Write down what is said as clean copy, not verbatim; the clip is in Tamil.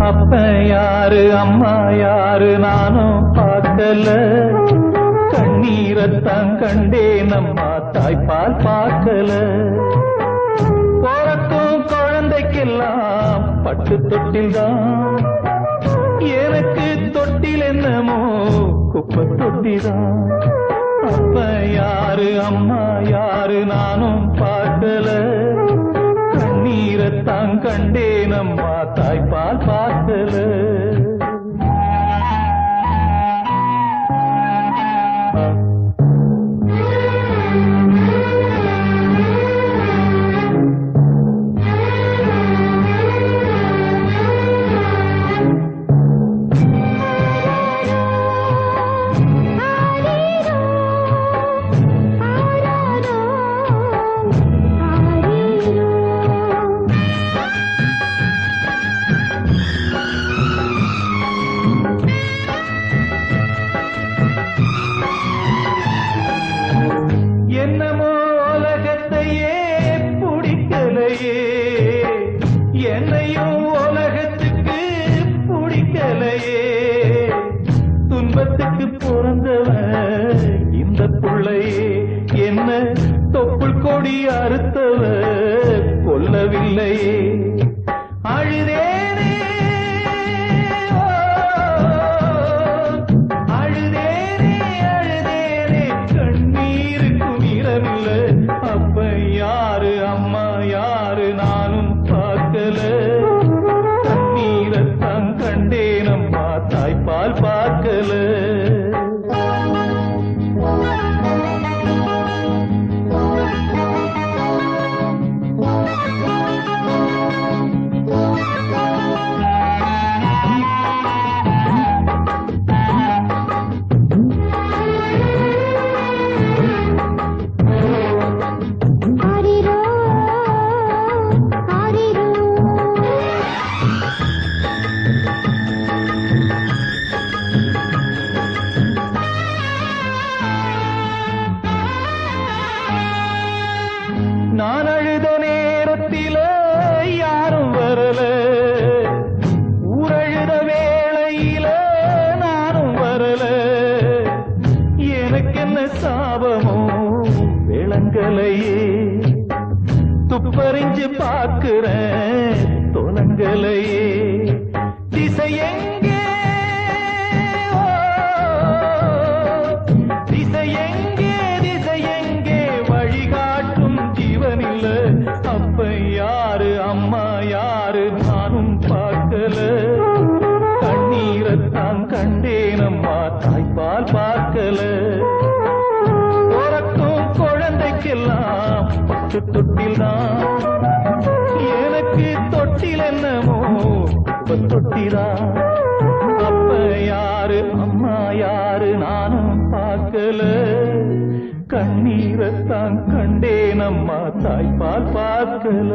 அப்ப யாரு அம்மா யாரு நானும் பார்க்கல, கண்ணீரத்தான் கண்டே நம்மா தாய்ப்பால் பார்க்கல. பிறக்கும் குழந்தைக்கெல்லாம் பட்டு தொட்டில்தான், எனக்கு தொட்டில் என்னமோ குப்பை தொட்டிதான். அப்ப யாரு அம்மா யாரு நானும் பார்க்கல, கண்ணீரத்தான் கண்டே நம்மா தாய்ப்பால் பார்க்கல. என்னமோ உலகத்தையே பிடிக்கலையே, என்னையும் உலகத்துக்கு பிடிக்கலையே. துன்பத்துக்கு பிறந்தவன் இந்த பிள்ளையே, என்ன தொப்புள் கொடி அறுத்தவ கொல்லவில்லையே. அழுதேனே அப்ப யாரு அம்மா யாரு நானும் பார்க்கல, கண்ணீரத்தான் கண்டே நம்மா தாய்ப்பால் பார்க்கல. நான் அழுத நேரத்தில யாரும் வரல, ஊரழுத வேளையில நானும் வரல. எனக்கென்ன சாபமோ விளங்கலையே, துப்பறிஞ்சு பார்க்கிறேன் தொலங்கலையே. திசையெங்கே திசையெங்கே திசையெங்கே வழிகாட்டும் ஜீவனில்ல. அப்ப யாரு அம்மா யாரு நானும் பார்க்கல, கண்ணீரத்தான் கண்டே நம்மா தாய்ப்பால் பார்க்கல. பிறக்கும் குழந்தைக்கெல்லாம் பட்டு தொட்டில்தான், எனக்கு தொட்டில் என்னமோ தொட்டிதான். அப்ப யாரு அம்மா யாரு நானும் பார்க்கல, கண்ணீரத்தான் கண்டே நம்மா தாய்ப்பால் பார்க்கல.